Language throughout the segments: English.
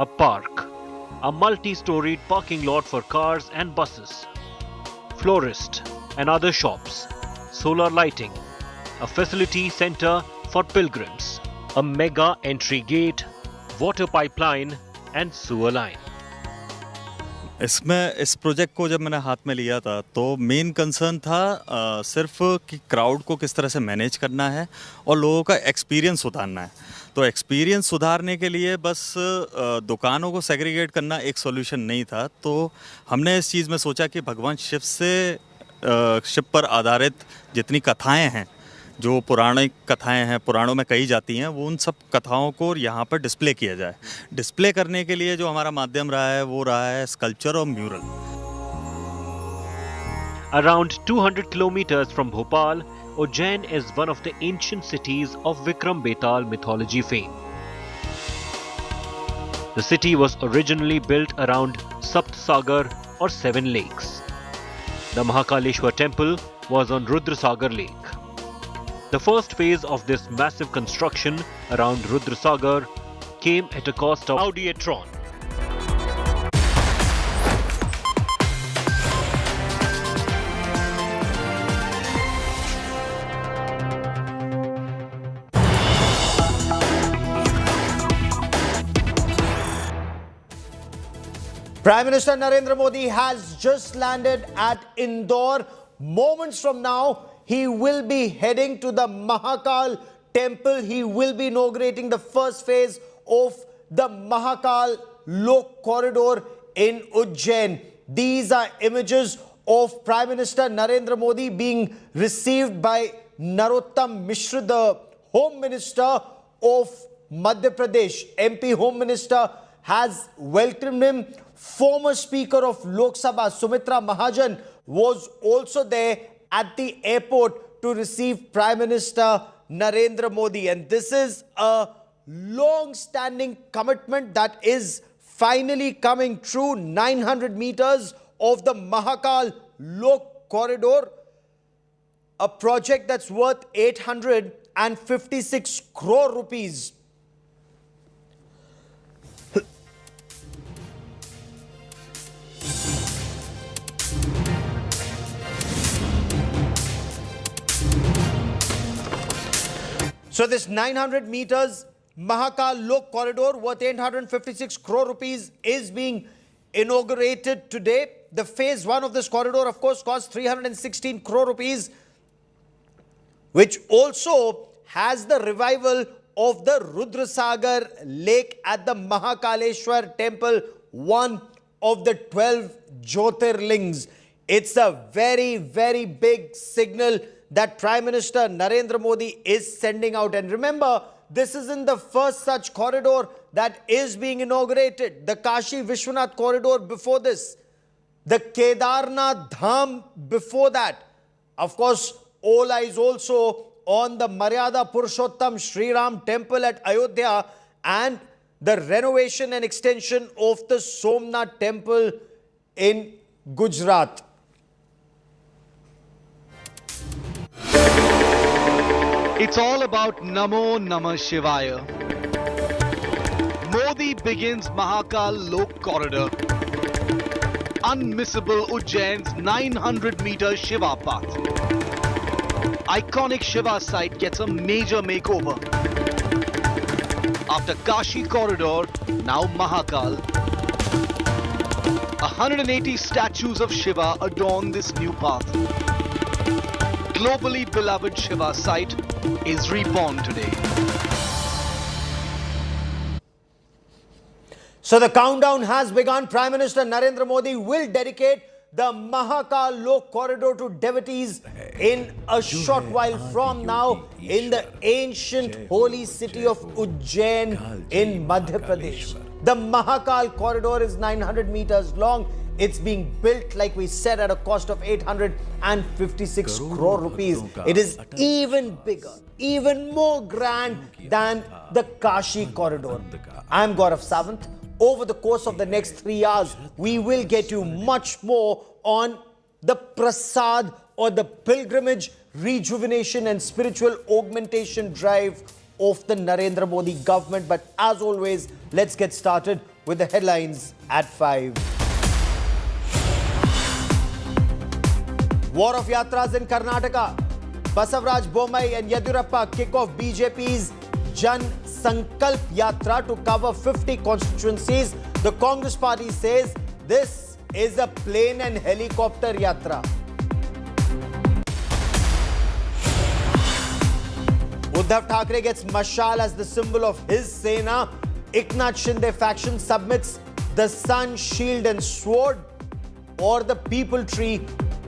a park, a multi-storied parking lot for cars and buses, florist and other shops, solar lighting, a facility center for pilgrims, a mega entry gate, water pipeline and sewer line. इसमें इस project को जब मैंने हाथ में लिया था तो मेन कंसर्न था सिर्फ कि क्राउड को किस तरह से मैनेज करना है और लोगों का एक्सपीरियंस सुधारना है। तो एक्सपीरियंस सुधारने के लिए बस दुकानों को सेग्रीगेट करना एक सॉल्यूशन नहीं था। तो हमने इस चीज़ में सोचा कि भगवान शिव पर आधारित जितनी कथाएं हैं, जो पौराणिक कथाएं हैं, पुराणों में कही जाती हैं, वो उन सब कथाओं को यहाँ पर डिस्प्ले किया जाए। डिस्प्ले करने के लिए जो हमारा माध्यम रहा है वो रहा है स्कल्पचर और mural. Around 200 kilometers from Bhopal, Ujjain is one of the ancient cities of Vikram Betal mythology fame. The city was originally built around Saptasagar or 7 lakes. The Mahakaleshwar Temple was on Rudrasagar Lake. The first phase of this massive construction around Rudrasagar came at a cost of Audiatron. Prime Minister Narendra Modi has just landed at Indore. Moments from now, he will be heading to the Mahakal Temple. He will be inaugurating the first phase of the Mahakal Lok Corridor in Ujjain. These are images of Prime Minister Narendra Modi being received by Narottam Mishra, the Home Minister of Madhya Pradesh. MP Home Minister has welcomed him. Former Speaker of Lok Sabha, Sumitra Mahajan, was also there at the airport to receive Prime Minister Narendra Modi. And this is a long-standing commitment that is finally coming true. 900 meters of the Mahakal Lok Corridor, a project that's worth 856 crore rupees. So this 900 meters Mahakal Lok Corridor worth 856 crore rupees is being inaugurated today. The phase 1 of this corridor, of course, cost 316 crore rupees, which also has the revival of the Rudrasagar Lake at the Mahakaleshwar Temple, one of the 12 Jyotirlings. It's a very, very big signal that Prime Minister Narendra Modi is sending out. And remember, this isn't the first such corridor that is being inaugurated. The Kashi Vishwanath corridor before this, the Kedarnath Dham before that. Of course, all eyes also on the Maryada Purushottam Sri Ram Temple at Ayodhya and the renovation and extension of the Somnath Temple in Gujarat. It's all about Namo Namah Shivaya. Modi begins Mahakal Lok Corridor. Unmissable Ujjain's 900-meter Shiva path. Iconic Shiva site gets a major makeover. After Kashi Corridor, now Mahakal. 180 statues of Shiva adorn this new path. Globally beloved Shiva site is reborn today. So the countdown has begun. Prime Minister Narendra Modi will dedicate the Mahakal Lok Corridor to devotees in a short while from now in the ancient holy city of Ujjain in Madhya Pradesh. The Mahakal Corridor is 900 meters long. It's being built, like we said, at a cost of 856 crore rupees. It is even bigger, even more grand than the Kashi Corridor. I'm Gaurav Sawant. Over the course of the next 3 hours, we will get you much more on the prasad or the pilgrimage, rejuvenation and spiritual augmentation drive of the Narendra Modi government. But as always, let's get started with the headlines at 5. War of Yatras in Karnataka. Basavaraj Bommai and Yediyurappa kick off BJP's Jan Sankalp Yatra to cover 50 constituencies. The Congress party says this is a plane and helicopter yatra. Uddhav Thackeray gets Mashal as the symbol of his Sena. Eknath Shinde faction submits the sun, shield and sword or the people tree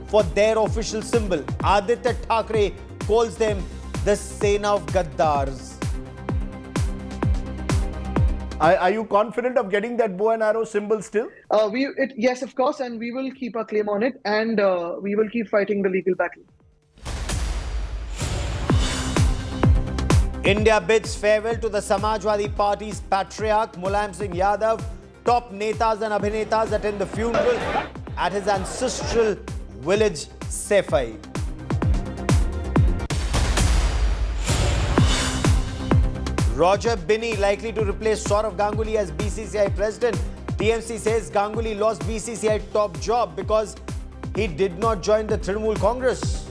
for their official symbol. Aditya Thackeray calls them the Sena of Gaddars. Are you confident of getting that bow and arrow symbol still? Yes, of course, and we will keep our claim on it, and we will keep fighting the legal battle. India bids farewell to the Samajwadi Party's patriarch Mulayam Singh Yadav. Top netas and abhinetas attend the funeral at his ancestral village Sefai. Roger Binney likely to replace Saurav Ganguly as BCCI president. TMC says Ganguly lost BCCI top job because he did not join the Trinamool Congress.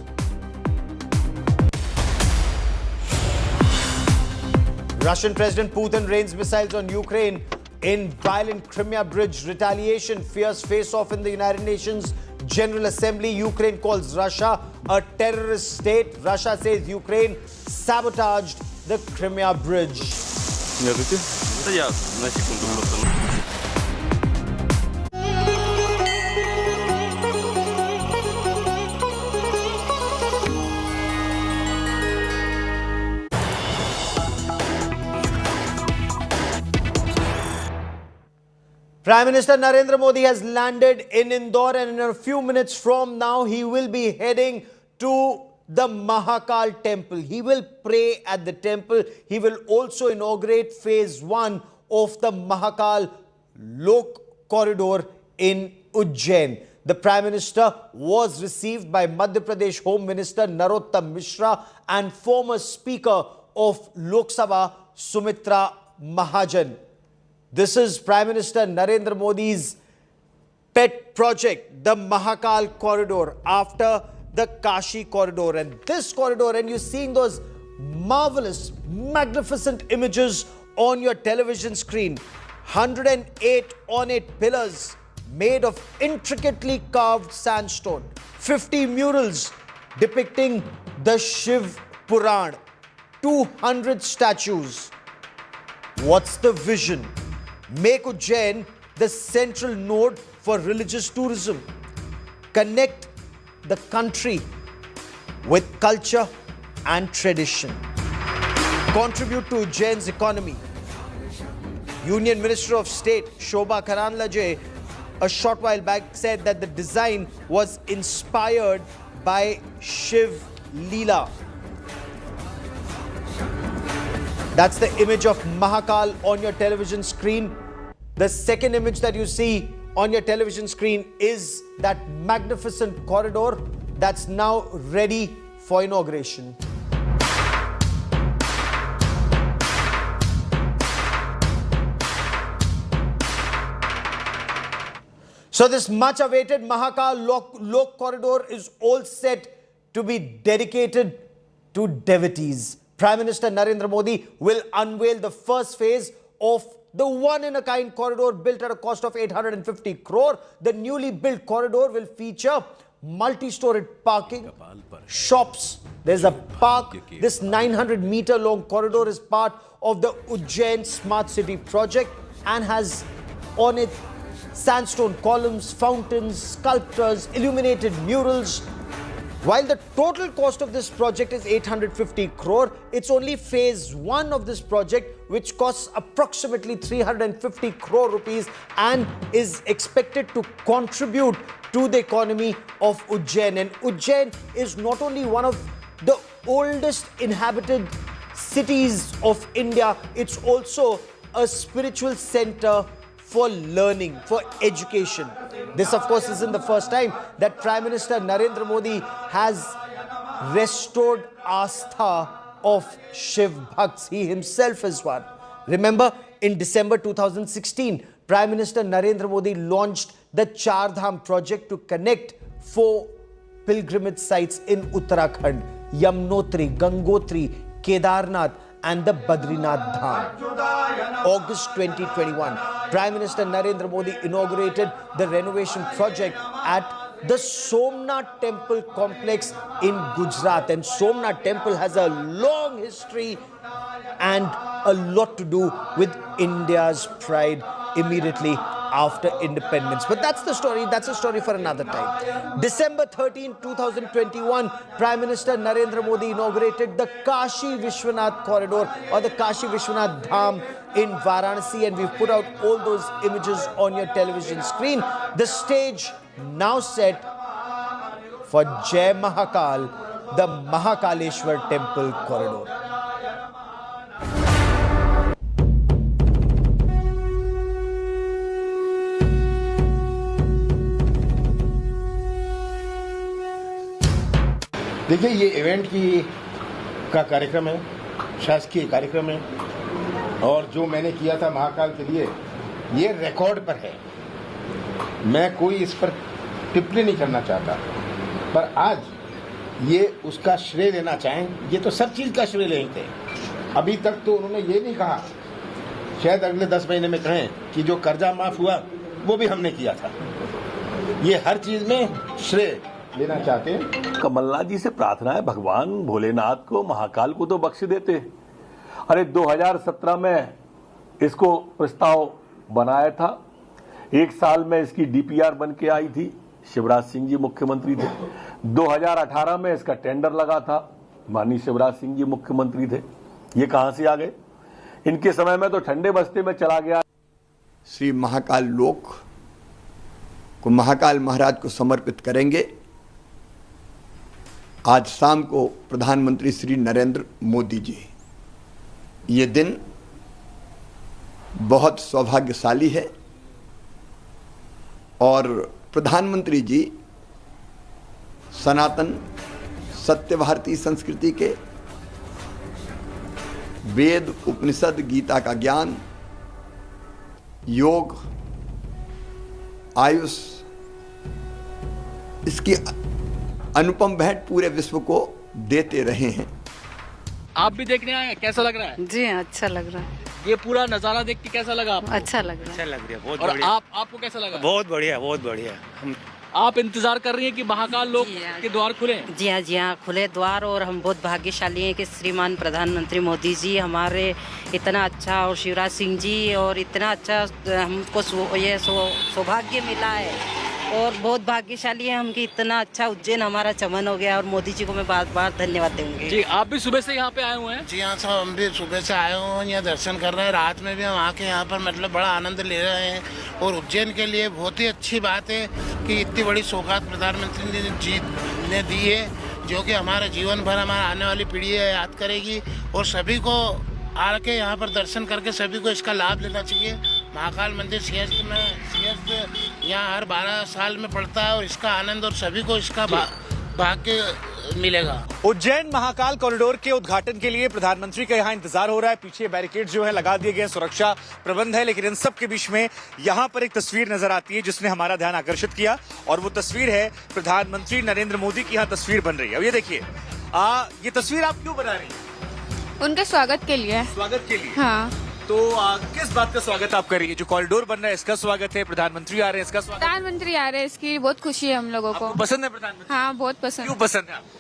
Russian President Putin rains missiles on Ukraine in violent Crimea bridge retaliation. Fierce face-off in the United Nations General Assembly. Ukraine calls Russia a terrorist state. Russia says Ukraine sabotaged the Crimea bridge. Prime Minister Narendra Modi has landed in Indore, and in a few minutes from now, he will be heading to the Mahakal Temple. He will pray at the temple. He will also inaugurate phase 1 of the Mahakal Lok Corridor in Ujjain. The Prime Minister was received by Madhya Pradesh Home Minister Narottam Mishra and former Speaker of Lok Sabha Sumitra Mahajan. This is Prime Minister Narendra Modi's pet project, the Mahakal Corridor, after the Kashi Corridor. And this corridor, and you're seeing those marvelous, magnificent images on your television screen. 108 ornate pillars made of intricately carved sandstone. 50 murals depicting the Shiv Puran. 200 statues. What's the vision? Make Ujjain the central node for religious tourism. Connect the country with culture and tradition. Contribute to Ujjain's economy. Union Minister of State Shobha Karandlaje a short while back said that the design was inspired by Shiv Leela. That's the image of Mahakal on your television screen. The second image that you see on your television screen is that magnificent corridor that's now ready for inauguration. So this much awaited Mahakal Lok Corridor is all set to be dedicated to devotees. Prime Minister Narendra Modi will unveil the first phase of the one-in-a-kind corridor built at a cost of 850 crore. The newly built corridor will feature multi-storied parking, shops. There's a park. This 900-meter-long corridor is part of the Ujjain Smart City project and has on it sandstone columns, fountains, sculptures, illuminated murals. While the total cost of this project is 850 crore, it's only phase 1 of this project which costs approximately 350 crore rupees and is expected to contribute to the economy of Ujjain. And Ujjain is not only one of the oldest inhabited cities of India, it's also a spiritual center for learning, for education. This, of course, isn't the first time that Prime Minister Narendra Modi has restored Astha of Shiv Bhakts. He himself is one. Remember, in December 2016, Prime Minister Narendra Modi launched the Char Dham project to connect 4 pilgrimage sites in Uttarakhand: Yamunotri, Gangotri, Kedarnath and the Badrinath Dham. August 2021, Prime Minister Narendra Modi inaugurated the renovation project at the Somnath Temple complex in Gujarat. And Somnath Temple has a long history and a lot to do with India's pride immediately after independence. But that's the story for another time. December 13, 2021, Prime Minister Narendra Modi inaugurated the Kashi Vishwanath Corridor, or the Kashi Vishwanath Dham in Varanasi, and we've put out all those images on your television screen. The stage now set for Jai Mahakal, the Mahakaleshwar Temple corridor. देखिए, ये event का कार्यक्रम है, शासकीय कार्यक्रम है, और जो मैंने किया था महाकाल के लिए, ये रिकॉर्ड पर है। मैं कोई इस पर टिप्पणी नहीं करना चाहता, पर आज ये उसका श्रेय लेना चाहें, ये तो सब चीज़ का श्रेय लेते हैं। अभी तक तो उन्होंने ये नहीं कहा, शायद अगले 10 महीने में कहें कि जो कर्जा माफ हुआ वो भी हमने किया था। ये हर चीज़ में श्रेय लेना चाहते हैं। कमलनाथ जी से प्रार्थना है, भगवान भोलेनाथ को, महाकाल को तो बख्श देते। अरे 2017 में इसको प्रस्ताव बनाया था, 1 साल में इसकी डीपीआर बन के आई थी, शिवराज सिंह जी मुख्यमंत्री थे। 2018 में इसका टेंडर लगा था, माननीय शिवराज सिंह जी मुख्यमंत्री थे। ये कहां से आ गए? इनके समय में तो ठंडे बस्ते में चला गया। श्री महाकाल लोक को महाकाल महाराज को समर्पित करेंगे। आज शाम को प्रधानमंत्री श्री नरेंद्र मोदी जी, ये दिन बहुत सौभाग्यशाली है, और प्रधानमंत्री जी सनातन सत्य भारतीय संस्कृति के वेद, उपनिषद, गीता का ज्ञान, योग, आयुष, इसकी अनुपम भेंट पूरे विश्व को देते रहे हैं। आप भी देखने आए हैं, कैसा लग रहा है? जी अच्छा लग रहा है। ये पूरा नजारा देख के कैसा लगा आपको? अच्छा लग रहा है। अच्छा लग रहा है, बहुत बढ़िया। और आपको कैसा लगा? बहुत बढ़िया, बहुत बढ़िया। आप इंतजार कर रही हैं कि महाकाल लोक के द्वार खुले? जी हाँ, खुले द्वार, और हम बहुत भाग्यशाली हैं कि श्रीमान प्रधानमंत्री मोदी जी हमारे इतना अच्छा, और शिवराज सिंह जी, और इतना अच्छा हमको ये सौभाग्य मिला है, और बहुत भाग्यशाली है हम कि इतना अच्छा उज्जैन हमारा चमन हो गया, और मोदी जी को मैं बार बार धन्यवाद दूंगी। जी, आप भी सुबह से यहाँ पे आए हुए हैं? जी हाँ साहब, हम भी सुबह से आए हुए हैं, यहाँ दर्शन कर रहे हैं। रात में भी हम आके यहाँ पर मतलब बड़ा आनंद ले रहे हैं, और उज्जैन के लिए बहुत ही अच्छी बात है कि इतनी बड़ी सौगात प्रधानमंत्री जी ने दी है, जो कि हमारे जीवन भर, हमारे आने वाली पीढ़ी याद करेगी, और सभी को आके यहाँ पर दर्शन करके सभी को इसका लाभ लेना चाहिए। महाकाल मंदिर सिंहस्थ यहाँ हर 12 साल में पड़ता है, और इसका आनंद और सभी को इसका भाग्य मिलेगा। उज्जैन महाकाल कॉरिडोर के उद्घाटन के लिए प्रधानमंत्री का यहाँ इंतजार हो रहा है। पीछे बैरिकेड जो है लगा दिए गए, सुरक्षा प्रबंध है, लेकिन इन सब के बीच में यहाँ पर एक तस्वीर नजर आती है जिसने हमारा ध्यान आकर्षित किया, और वो तस्वीर है प्रधानमंत्री नरेंद्र मोदी की यहाँ तस्वीर बन रही है। अब ये देखिए, ये तस्वीर आप क्यों बना रही है? उनके स्वागत के लिए। स्वागत के लिए? हाँ। तो किस बात का स्वागत आप कर रही है? जो कॉरिडोर बन रहा है इसका स्वागत है, प्रधानमंत्री आ रहे हैं इसका स्वागत? प्रधानमंत्री आ रहे हैं, इसकी बहुत खुशी है हम लोगों को। पसंद है प्रधानमंत्री? हाँ, बहुत पसंद। क्यों पसंद है आपको?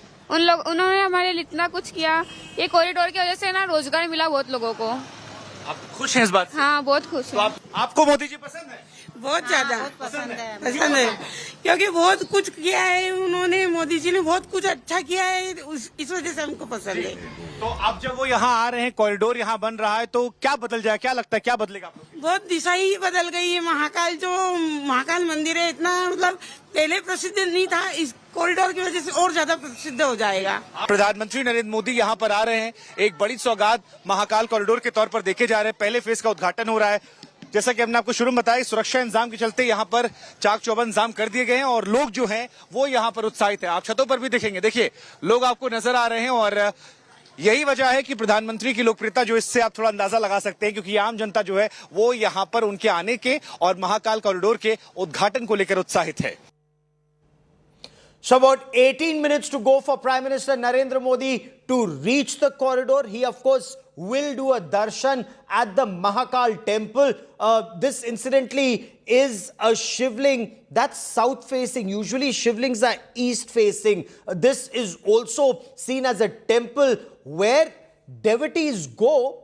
उन्होंने हमारे लिए इतना कुछ किया, ये कॉरिडोर की वजह से ना रोजगार मिला बहुत लोगों को। आप खुश हैं इस बात से? हाँ, बहुत खुश तो आपको मोदी जी पसंद है? बहुत ज्यादा पसंद है, क्योंकि बहुत कुछ किया है उन्होंने, मोदी जी ने बहुत कुछ अच्छा किया है, इस वजह से हमको पसंद है। तो अब जब वो यहाँ आ रहे हैं, कॉरिडोर यहाँ बन रहा है, तो क्या बदल जाए, क्या लगता है क्या बदलेगा? बहुत दिशा ही बदल गई है। महाकाल जो महाकाल मंदिर है, इतना मतलब पहले प्रसिद्ध नहीं था, इस कॉरिडोर की वजह से और ज्यादा प्रसिद्ध हो जाएगा। प्रधानमंत्री नरेंद्र मोदी यहाँ पर आ रहे हैं, एक बड़ी सौगात महाकाल कॉरिडोर के तौर पर देखे जा रहे हैं। पहले फेज का उद्घाटन हो रहा है। जैसा कि हमने आपको शुरू में बताया, सुरक्षा इंतजाम के चलते यहाँ पर चाक चौबंद इंतजाम कर दिए गए हैं, और लोग जो हैं वो यहाँ पर उत्साहित है। आप छतों पर भी देखेंगे, देखिए लोग आपको नजर आ रहे हैं, और यही वजह है कि प्रधानमंत्री की लोकप्रियता जो इससे आप थोड़ा अंदाजा लगा सकते हैं, क्योंकि आम जनता जो है वो यहां पर उनके आने के और महाकाल कॉरिडोर के उद्घाटन को लेकर उत्साहित है। So about 18 minutes to go for Prime Minister Narendra Modi to reach the corridor. He of course will do a darshan at the Mahakal Temple. This incidentally is a shivling that's south facing. Usually shivlings are east facing. This is also seen as a temple where devotees go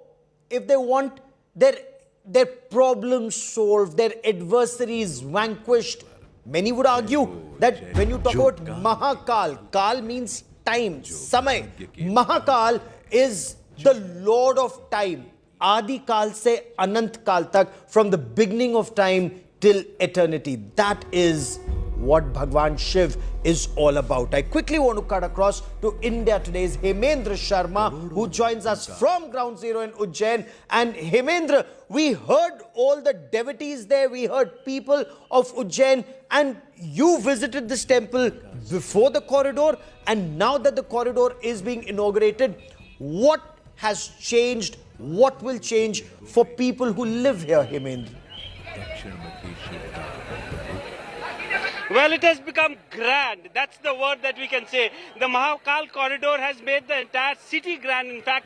if they want their problems solved, their adversaries vanquished. Many would argue that when you talk about Mahakal, Kal means time, Samay. Mahakal is the Lord of time. Adi Kal se Anant Kal tak, from the beginning of time till eternity. That is what Bhagwan Shiv is all about. I quickly want to cut across to India Today's Hemendra Sharma, who joins us from Ground Zero in Ujjain. And Hemendra, we heard all the devotees there, we heard people of Ujjain, and you visited this temple before the corridor, and now that the corridor is being inaugurated, what has changed? What will change for people who live here, Hemendra? Well, it has become grand. That's the word that we can say. The Mahakal Corridor has made the entire city grand. In fact,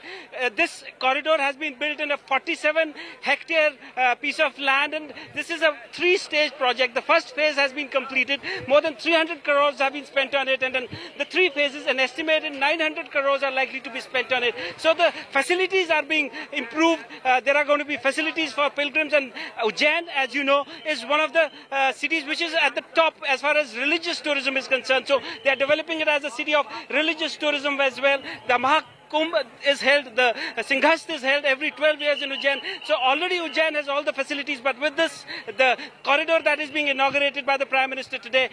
this corridor has been built in a 47-hectare piece of land, and this is a three-stage project. The first phase has been completed. More than 300 crores have been spent on it, and then the three phases, an estimated 900 crores are likely to be spent on it. So the facilities are being improved. There are going to be facilities for pilgrims, and Ujjain, as you know, is one of the cities which is at the top as far as religious tourism is concerned. So they are developing it as a city of religious tourism as well. The Mahakumbh is held, the Singhast is held every 12 years in Ujjain. So already Ujjain has all the facilities, but with this, the corridor that is being inaugurated by the Prime Minister today,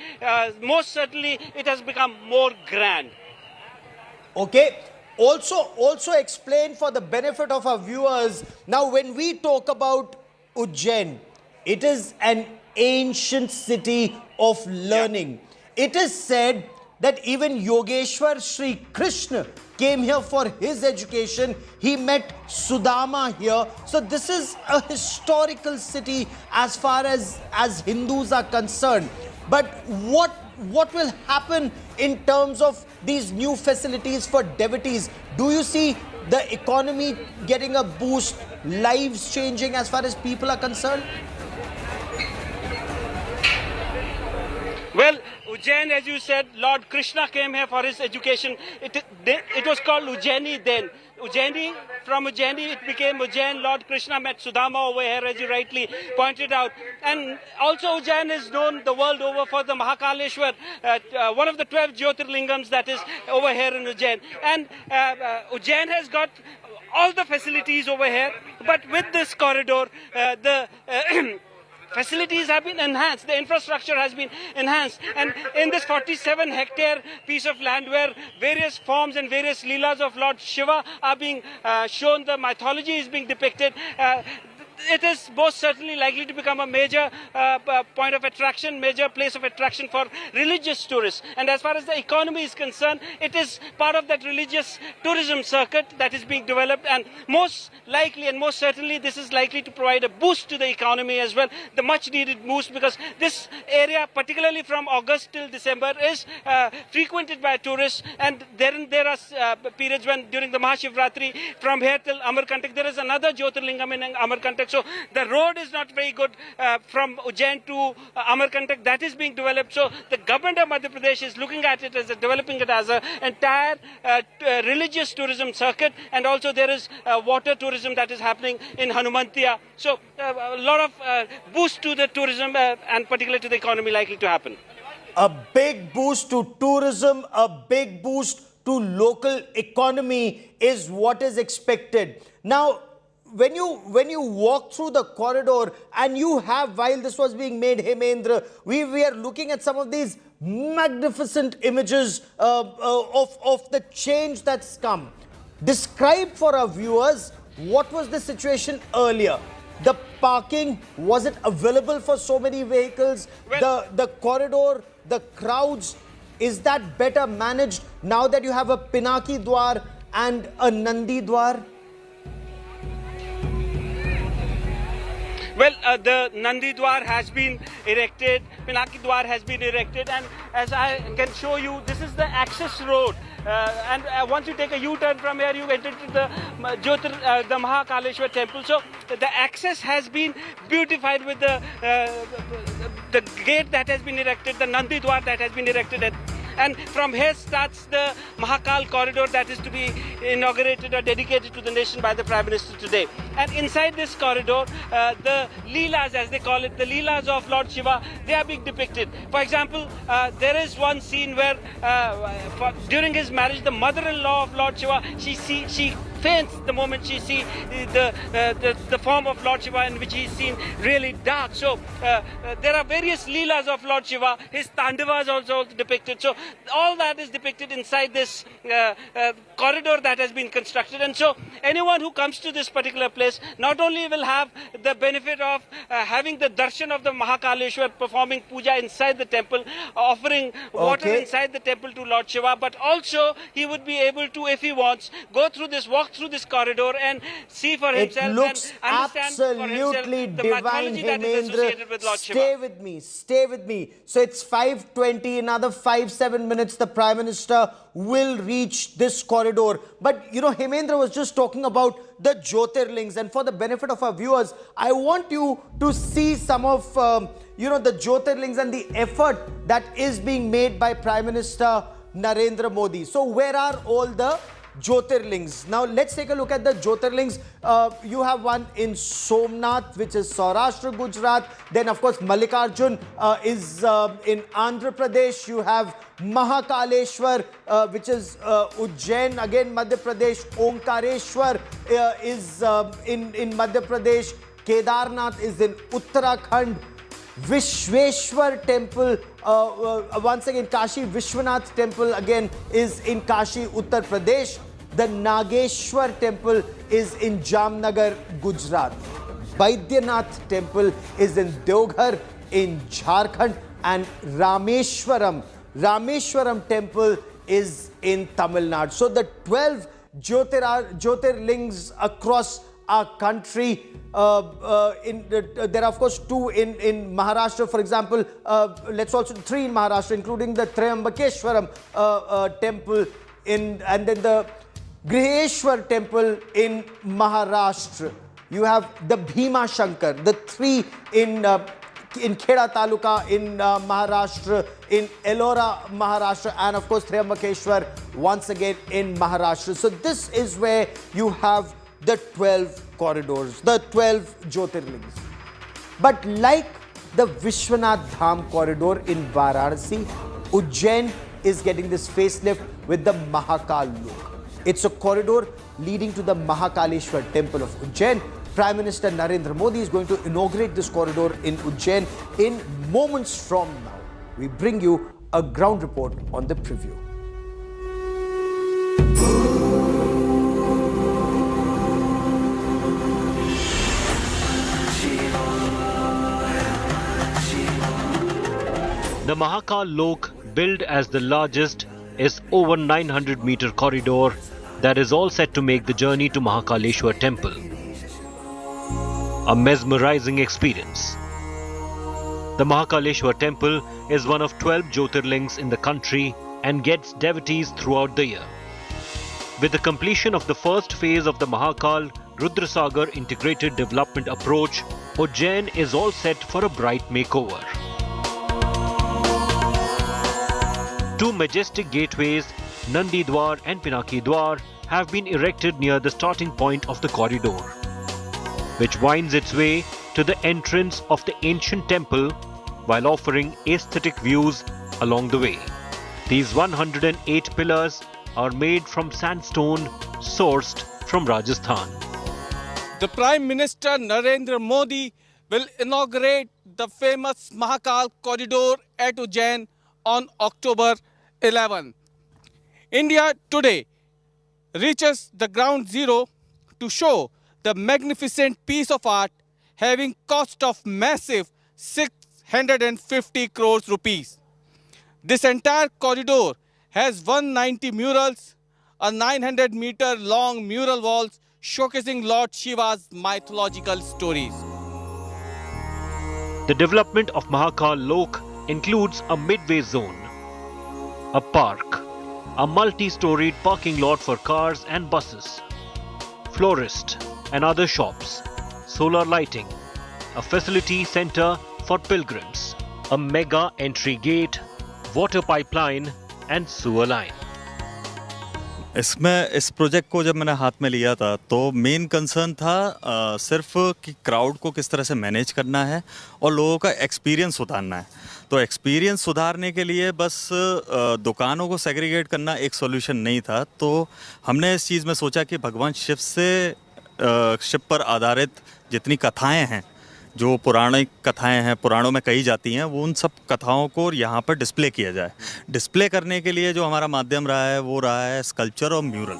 most certainly it has become more grand. Okay. Also explain for the benefit of our viewers. Now, when we talk about Ujjain, it is an ancient city of learning. Yeah. It is said that even Yogeshwar Sri Krishna came here for his education. He met Sudama here. So this is a historical city as far as Hindus are concerned. But what will happen in terms of these new facilities for devotees? Do you see the economy getting a boost, lives changing as far as people are concerned? Well, Ujjain, as you said, Lord Krishna came here for his education. It was called Ujjaini then. Ujjaini, from Ujjaini it became Ujjain. Lord Krishna met Sudama over here, as you rightly pointed out. And also Ujjain is known the world over for the Mahakaleshwar, one of the 12 Jyotirlingams that is over here in Ujjain. And Ujjain has got all the facilities over here, but with this corridor, the facilities have been enhanced, the infrastructure has been enhanced, and in this 47-hectare piece of land where various forms and various leelas of Lord Shiva are being shown, the mythology is being depicted, it is most certainly likely to become a major point of attraction, major place of attraction for religious tourists. And as far as the economy is concerned, it is part of that religious tourism circuit that is being developed, and most likely and most certainly this is likely to provide a boost to the economy as well, the much needed boost, because this area, particularly from August till December, is frequented by tourists, and there are periods when during the Mahashivratri from here till Amarkantak there is another Jyotirlingam in Amarkantak. So the road is not very good from Ujjain to Amarkantak. That is being developed. So the government of Madhya Pradesh is looking at it as developing it as an entire religious tourism circuit, and also there is water tourism that is happening in Hanumantiya. So a lot of boost to the tourism and particularly to the economy likely to happen. A big boost to tourism, a big boost to local economy is what is expected. Now, when you walk through the corridor and you have, while this was being made, Hemendra, we are looking at some of these magnificent images of the change that's come. Describe for our viewers, what was the situation earlier? The parking, was it available for so many vehicles? Well, the corridor, the crowds, is that better managed now that you have a Pinaki Dwar and a Nandi Dwar? Well, the Nandi Dwar has been erected, Pinaki Dwar has been erected, and as I can show you, this is the access road. And once you take a U-turn from here, you enter to the Mahakaleshwar Temple. So the access has been beautified with the gate that has been erected, the Nandi Dwar that has been erected. And from here starts the Mahakal Corridor that is to be inaugurated or dedicated to the nation by the Prime Minister today. And inside this corridor, the Leelas, as they call it, the Leelas of Lord Shiva, they are being depicted. For example, there is one scene where during his marriage, the mother-in-law of Lord Shiva, she faints the moment she sees the form of Lord Shiva, in which he is seen really dark. So there are various Leelas of Lord Shiva. His Tandavas also depicted. So all that is depicted inside this corridor that has been constructed. And so anyone who comes to this particular place not only will have the benefit of having the darshan of the Mahakaleshwar, performing puja inside the temple, offering water inside the temple to Lord Shiva, but also he would be able to, if he wants, walk through this corridor and see for himself and understand for himself the mythology that is associated with Lord Shiva. Stay with me. So it's 5:20, another 5-7 minutes, the Prime Minister will reach this corridor. But, you know, Hemendra was just talking about the Jyotirlings, and for the benefit of our viewers, I want you to see some of, the Jyotirlings and the effort that is being made by Prime Minister Narendra Modi. So where are all the Jyotirlings? Now let's take a look at the Jyotirlings. You have one in Somnath, which is Saurashtra, Gujarat. Then of course Mallikarjun is in Andhra Pradesh. You have Mahakaleshwar, which is Ujjain, again Madhya Pradesh. Omkareshwar is in Madhya Pradesh. Kedarnath is in Uttarakhand. Vishweshwar Temple, once again Kashi Vishwanath Temple again is in Kashi, Uttar Pradesh. The Nageshwar Temple is in Jamnagar, Gujarat. Baidyanath Temple is in Deoghar in Jharkhand, and Rameshwaram Temple is in Tamil Nadu. So the 12 Jyotirlings across our country. There are of course 2 in Maharashtra, for example. Let's also 3 in Maharashtra, including the Triambakeshwaram Temple and then the Griheshwar Temple in Maharashtra. You have the Bhima Shankar, the 3 in Kheda Taluka in Maharashtra, in Ellora, Maharashtra, and of course Triambakeshwar once again in Maharashtra. So this is where you have the 12 corridors, the 12 Jyotirlings. But like the Vishwanath Dham corridor in Varanasi, Ujjain is getting this facelift with the Mahakal Lok. It's a corridor leading to the Mahakaleshwar Temple of Ujjain. Prime Minister Narendra Modi is going to inaugurate this corridor in Ujjain in moments from now. We bring you a ground report on the preview. The Mahakal Lok, billed as the largest, is over 900-meter corridor that is all set to make the journey to Mahakaleshwar Temple a mesmerizing experience. The Mahakaleshwar Temple is one of 12 Jyotirlings in the country and gets devotees throughout the year. With the completion of the first phase of the Mahakal Rudrasagar integrated development approach, Ujjain is all set for a bright makeover. 2 majestic gateways, Nandi Dwar and Pinaki Dwar, have been erected near the starting point of the corridor, which winds its way to the entrance of the ancient temple while offering aesthetic views along the way. These 108 pillars are made from sandstone sourced from Rajasthan. The Prime Minister Narendra Modi will inaugurate the famous Mahakal Corridor at Ujjain on October 11. India today reaches the ground zero to show the magnificent piece of art having cost of massive 650 crores rupees. This entire corridor has 190 murals, a 900-meter long mural walls showcasing Lord Shiva's mythological stories. The development of Mahakal Lok includes a midway zone, a park, a multi-storied parking lot for cars and buses, florist and other shops, solar lighting, a facility center for pilgrims, a mega entry gate, water pipeline and sewer line. इस project को जब मैंने हाथ में लिया था तो main concern था सिर्फ कि क्राउड को किस तरह से मैनेज करना है और लोगों का एक्सपीरियंस उतारना है। तो एक्सपीरियंस सुधारने के लिए बस दुकानों को सेग्रीगेट करना एक सॉल्यूशन नहीं था। तो हमने इस चीज़ में सोचा कि भगवान शिव पर आधारित जितनी कथाएं हैं, जो पौराणिक कथाएं हैं, पुराणों में कही जाती हैं, वो उन सब कथाओं को यहाँ पर डिस्प्ले किया जाए। डिस्प्ले करने के लिए जो हमारा माध्यम रहा है वो रहा है स्कल्पचर और mural.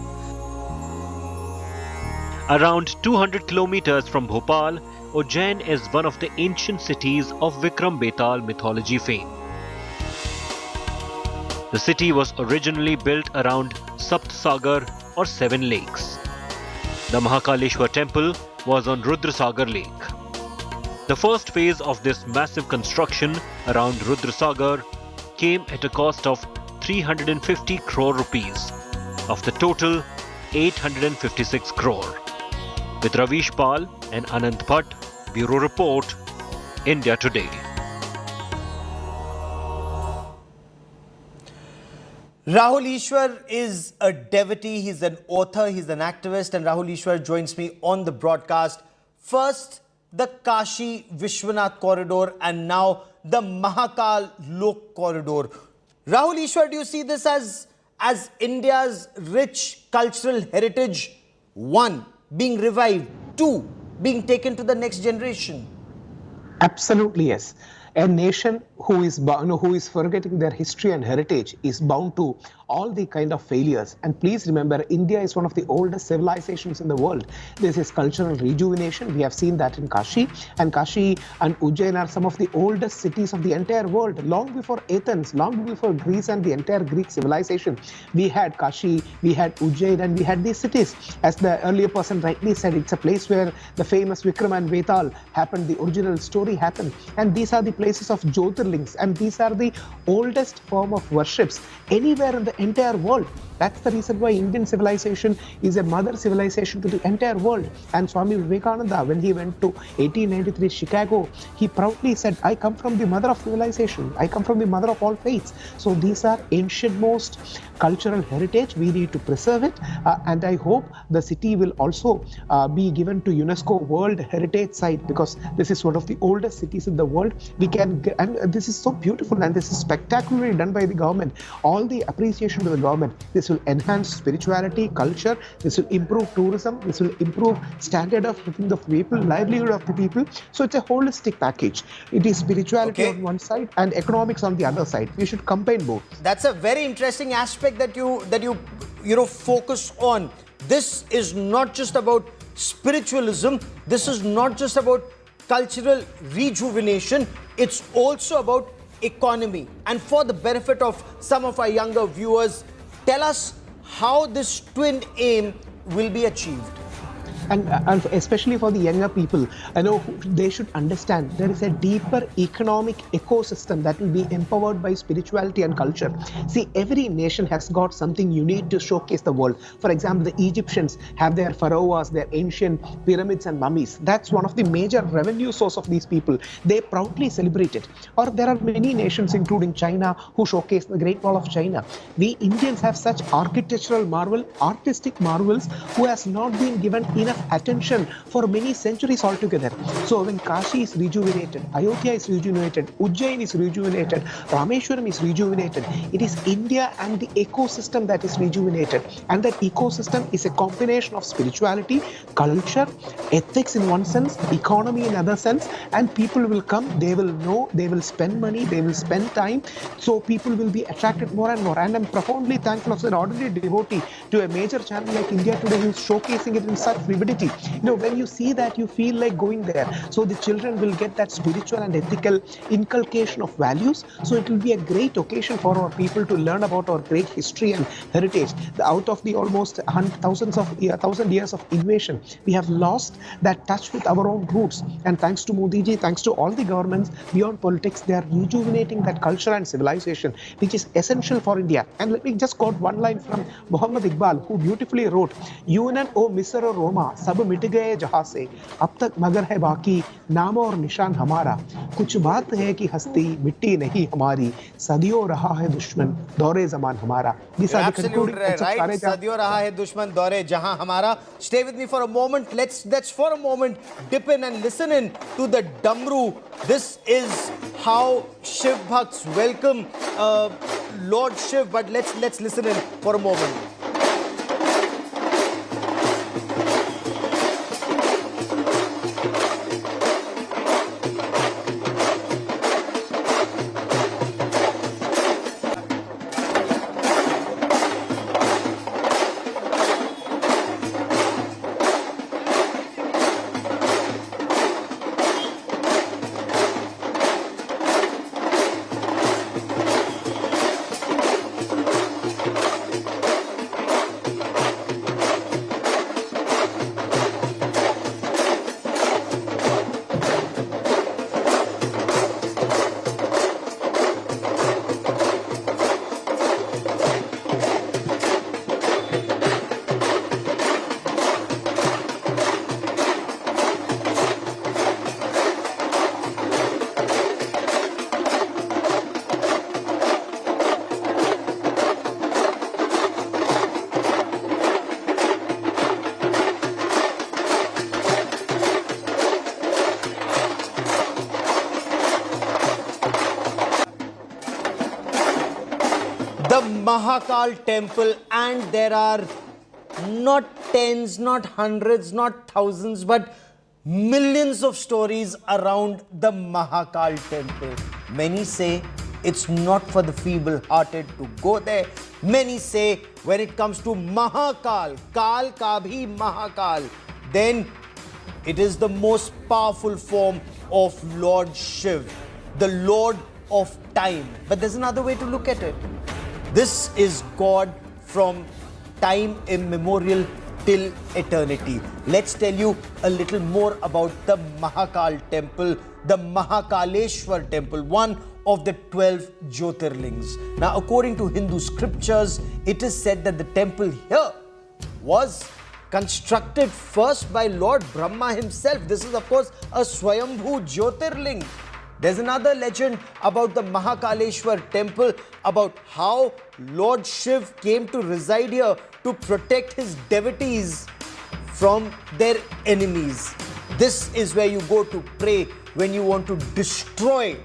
Around 200 kilometers from Bhopal, Ujjain is one of the ancient cities of Vikram Betal mythology fame. The city was originally built around Saptasagar or 7 lakes. The Mahakaleshwar Temple was on Rudrasagar Lake. The first phase of this massive construction around Rudrasagar came at a cost of 350 crore rupees, of the total 856 crore. With Ravish Pal and Anand Bhatt, Bureau Report, India Today. Rahul Ishwar is a devotee, he's an author, he's an activist, and Rahul Ishwar joins me on the broadcast. First, the Kashi Vishwanath Corridor and now the Mahakal Lok Corridor. Rahul Ishwar, do you see this as India's rich cultural heritage, one, being revived, two, being taken to the next generation? Absolutely, yes. A nation who is forgetting their history and heritage is bound to all the kind of failures. And please remember, India is one of the oldest civilizations in the world. This is cultural rejuvenation. We have seen that in Kashi. And Kashi and Ujjain are some of the oldest cities of the entire world. Long before Athens, long before Greece and the entire Greek civilization, we had Kashi, we had Ujjain, and we had these cities. As the earlier person rightly said, it's a place where the famous Vikram and Betal happened, the original story happened. And these are the places of Jyotirlings, and these are the oldest form of worships anywhere in the entire world. That's the reason why Indian civilization is a mother civilization to the entire world. And Swami Vivekananda, when he went to 1893 Chicago, he proudly said, I come from the mother of civilization. I come from the mother of all faiths. So these are ancient-most cultural heritage. We need to preserve it. And I hope the city will also be given to UNESCO World Heritage Site, because this is one of the oldest cities in the world. And this is so beautiful, and this is spectacularly done by the government. All the appreciation to the government. This will enhance spirituality, culture. This will improve tourism. This will improve standard of living of people, livelihood of the people. So it's a holistic package. It is spirituality on one side and economics on the other side. We should combine both. That's a very interesting aspect that you focus on. This is not just about spiritualism. This is not just about cultural rejuvenation. It's also about economy. And for the benefit of some of our younger viewers, tell us how this twin aim will be achieved. And especially for the younger people, I know they should understand there is a deeper economic ecosystem that will be empowered by spirituality and culture. See, every nation has got something unique to showcase the world. For example, the Egyptians have their pharaohs, their ancient pyramids and mummies. That's one of the major revenue source of these people. They proudly celebrate it. Or there are many nations, including China, who showcase the Great Wall of China. We Indians have such architectural marvel, artistic marvels, who has not been given enough attention for many centuries altogether. So when Kashi is rejuvenated, Ayodhya is rejuvenated, Ujjain is rejuvenated, Rameshwaram is rejuvenated, it is India and the ecosystem that is rejuvenated. And that ecosystem is a combination of spirituality, culture, ethics in one sense, economy in another sense, and people will come, they will know, they will spend money, they will spend time, so people will be attracted more and more. And I'm profoundly thankful as an ordinary devotee to a major channel like India Today, who is showcasing it in such vivid fluidity. When you see that, you feel like going there. So the children will get that spiritual and ethical inculcation of values. So it will be a great occasion for our people to learn about our great history and heritage. Out of the almost thousand years of invasion, we have lost that touch with our own roots. And thanks to Modi ji, thanks to all the governments beyond politics, they are rejuvenating that culture and civilization, which is essential for India. And let me just quote one line from Muhammad Iqbal, who beautifully wrote, "Yunan o Misr o Roma, sab mit gaye jahan se, ab tak magar hai baki, naam aur nishan hamara. कुछ बात है कि हस्ती मिट्टी नहीं हमारी, सदियों रहा है दुश्मन दौरे ज़मान हमारा." Absolutely right. सदियों रहा है दुश्मन दौरे जहां हमारा. Stay with me for a moment. Let's for a moment dip in and listen in to the Damru. This is how Shiv Bhakts welcome Lord Shiv. But let's listen in for a moment. The Mahakal Temple, and there are not tens, not hundreds, not thousands, but millions of stories around the Mahakal Temple. Many say it's not for the feeble-hearted to go there. Many say when it comes to Mahakal, Kal ka bhi Mahakal, then it is the most powerful form of Lord Shiv, the Lord of Time. But there's another way to look at it. This is God from time immemorial till eternity. Let's tell you a little more about the Mahakal Temple, the Mahakaleshwar Temple, one of the 12 Jyotirlings. Now, according to Hindu scriptures, it is said that the temple here was constructed first by Lord Brahma himself. This is, of course, a Swayambhu Jyotirling. There's another legend about the Mahakaleshwar Temple, about how Lord Shiv came to reside here to protect his devotees from their enemies. This is where you go to pray when you want to destroy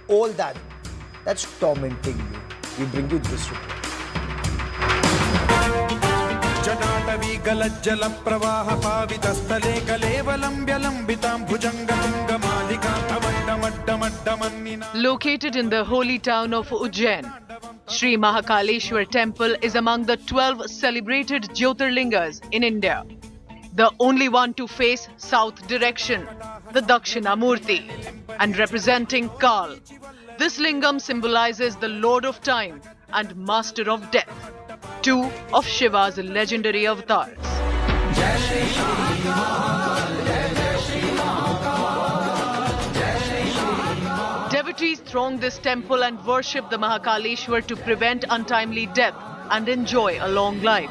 all that's tormenting you. We bring you this report. जटाटवी गलज्जल प्रवाह पावितस्थले कलेवलम्ब्यलम्बितां भुजङ्गतुङ्गमालिकां तमड्डमड्डमड्डमन्निना. Located in the holy town of Ujjain, Sri Mahakaleshwar Temple is among the 12 celebrated Jyotirlingas in India. The only one to face south direction, the Dakshinamurti, and representing Kal. This lingam symbolizes the Lord of Time and Master of Death, two of Shiva's legendary avatars. Devotees throng this temple and worship the Mahakaleshwar to prevent untimely death and enjoy a long life.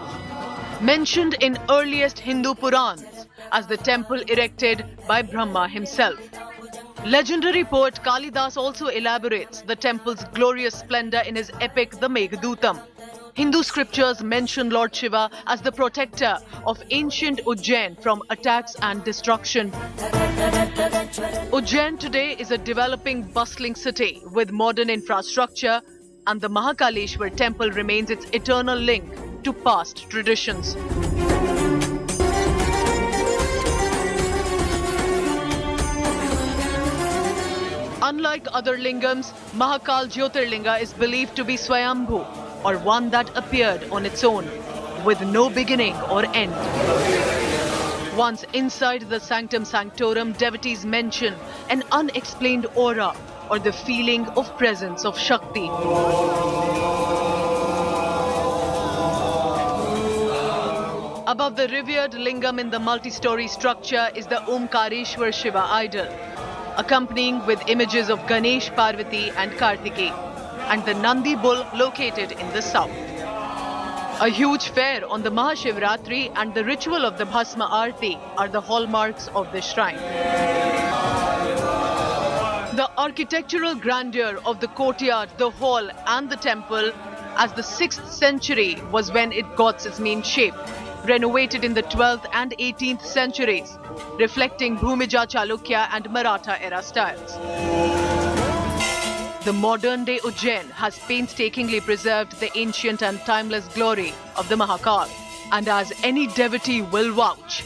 Mentioned in earliest Hindu Purans as the temple erected by Brahma himself. Legendary poet Kalidas also elaborates the temple's glorious splendor in his epic The Meghdutam. Hindu scriptures mention Lord Shiva as the protector of ancient Ujjain from attacks and destruction. Ujjain today is a developing, bustling city with modern infrastructure, and the Mahakaleshwar Temple remains its eternal link to past traditions. Unlike other lingams, Mahakal Jyotirlinga is believed to be Swayambhu, or one that appeared on its own, with no beginning or end. Once inside the sanctum sanctorum, devotees mention an unexplained aura or the feeling of presence of Shakti. Above the revered lingam in the multi-story structure is the Omkareshwar Shiva idol, accompanying with images of Ganesh, Parvati and Kartikeya, and the Nandi bull located in the south. A huge fair on the Mahashivratri and the ritual of the Bhasma Aarti are the hallmarks of the shrine. The architectural grandeur of the courtyard, the hall and the temple as the 6th century was when it got its main shape, renovated in the 12th and 18th centuries, reflecting Bhumija Chalukya and Maratha era styles. The modern-day Ujjain has painstakingly preserved the ancient and timeless glory of the Mahakal. And as any devotee will vouch,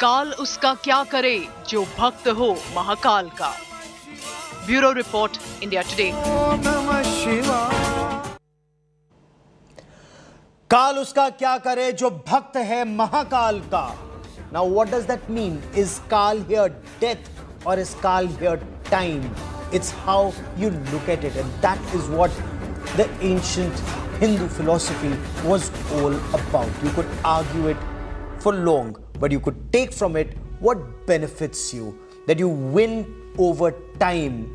Kal uska kya kare jo bhakt ho Mahakal ka. Bureau Report, India Today. काल उसका क्या करे जो भक्त है महाकाल का. Now what does that mean? Is Kal here death or is Kal here time? It's how you look at it, and that is what the ancient Hindu philosophy was all about. You could argue it for long, but you could take from it what benefits you, that you win over time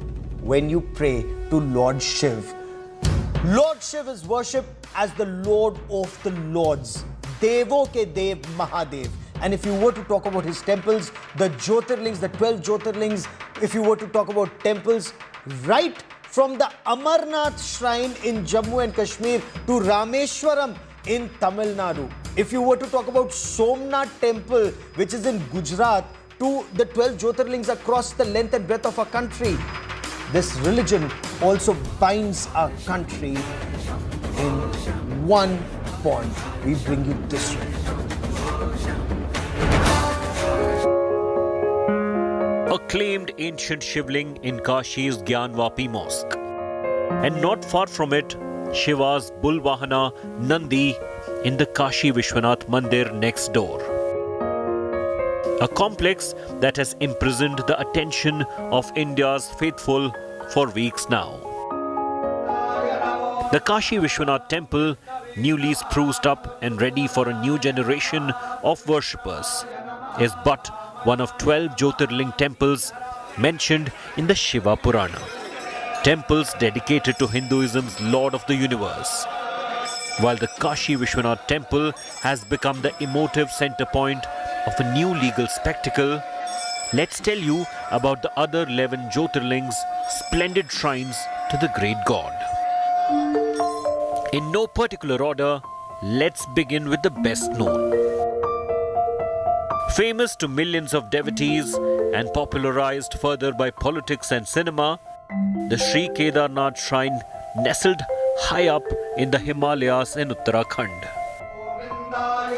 when you pray to Lord Shiv. Lord Shiv is worshipped as the Lord of the Lords, Devo ke Dev Mahadev. And if you were to talk about his temples, the Jyotirlings, the 12 Jyotirlings, if you were to talk about temples, right from the Amarnath shrine in Jammu and Kashmir to Rameshwaram in Tamil Nadu, if you were to talk about Somnath Temple, which is in Gujarat, to the 12 Jyotirlings across the length and breadth of our country, this religion also binds our country in one bond. We bring you this one. Acclaimed ancient Shivling in Kashi's Gyanvapi Mosque. And not far from it, Shiva's Bulvahana Nandi in the Kashi Vishwanath Mandir next door. A complex that has imprisoned the attention of India's faithful for weeks now. The Kashi Vishwanath Temple, newly spruced up and ready for a new generation of worshippers, is but one of 12 Jyotirling temples mentioned in the Shiva Purana. Temples dedicated to Hinduism's Lord of the Universe. While the Kashi Vishwanath Temple has become the emotive center point of a new legal spectacle, let's tell you about the other 11 Jyotirlings, splendid shrines to the great god. In no particular order, let's begin with the best known. Famous to millions of devotees and popularized further by politics and cinema, the Sri Kedarnath shrine nestled high up in the Himalayas in Uttarakhand.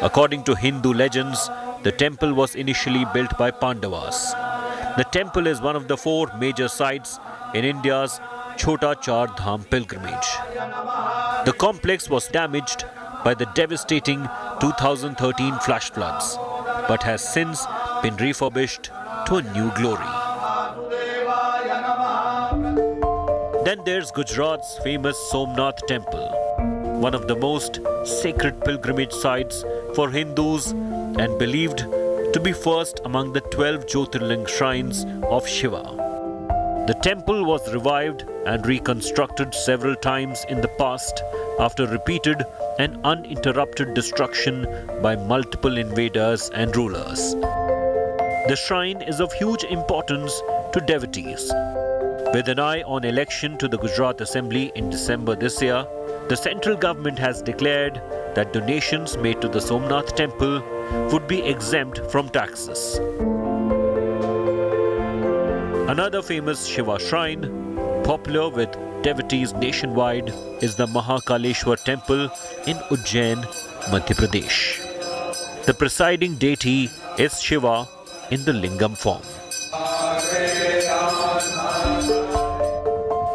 According to Hindu legends, the temple was initially built by Pandavas. The temple is one of the 4 major sites in India's Chota Char Dham pilgrimage. The complex was damaged by the devastating 2013 flash floods, but has since been refurbished to a new glory. Then there's Gujarat's famous Somnath Temple, one of the most sacred pilgrimage sites for Hindus and believed to be first among the 12 Jyotirling shrines of Shiva. The temple was revived and reconstructed several times in the past after repeated and uninterrupted destruction by multiple invaders and rulers. The shrine is of huge importance to devotees. With an eye on election to the Gujarat Assembly in December this year, the central government has declared that donations made to the Somnath Temple would be exempt from taxes. Another famous Shiva shrine, popular with devotees nationwide, is the Mahakaleshwar Temple in Ujjain, Madhya Pradesh. The presiding deity is Shiva in the lingam form.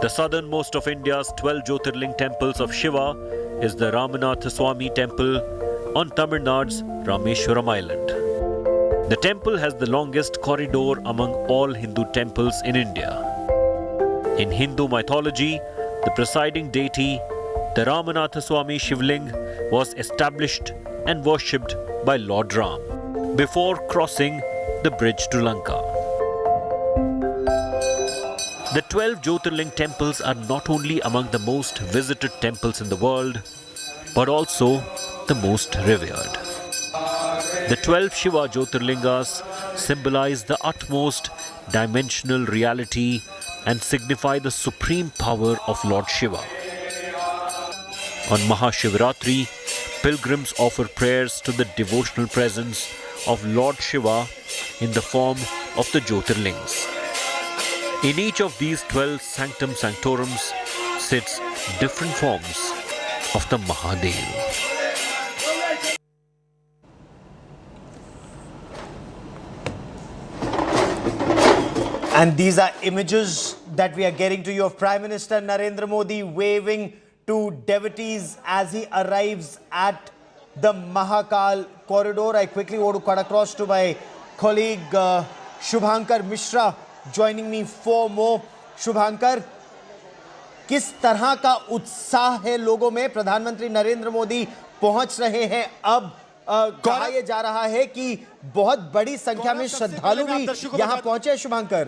The southernmost of India's 12 Jyotirling temples of Shiva is the Ramanatha Swami Temple on Tamil Nadu's Rameshwaram Island. The temple has the longest corridor among all Hindu temples in India. In Hindu mythology, the presiding deity, the Ramanatha Swami Shivling, was established and worshipped by Lord Ram before crossing the bridge to Lanka. The 12 Jyotirling temples are not only among the most visited temples in the world, but also the most revered. The 12 Shiva Jyotirlingas symbolize the utmost dimensional reality and signify the supreme power of Lord Shiva. On Mahashivratri, pilgrims offer prayers to the devotional presence of Lord Shiva in the form of the Jyotirlings. In each of these 12 sanctum sanctorums sits different forms of the Mahadev. And these are images that we are getting to you of Prime Minister Narendra Modi waving to devotees as he arrives at the Mahakal Corridor. I quickly want to cut across to my colleague Shubhankar Mishra joining me for more. Shubhankar, किस तरह का उत्साह है लोगों में? प्रधानमंत्री नरेंद्र मोदी पहुंच रहे हैं अब। कहा यह जा रहा है कि बहुत बड़ी संख्या में श्रद्धालु भी यहां पहुंचे। शुभांकर,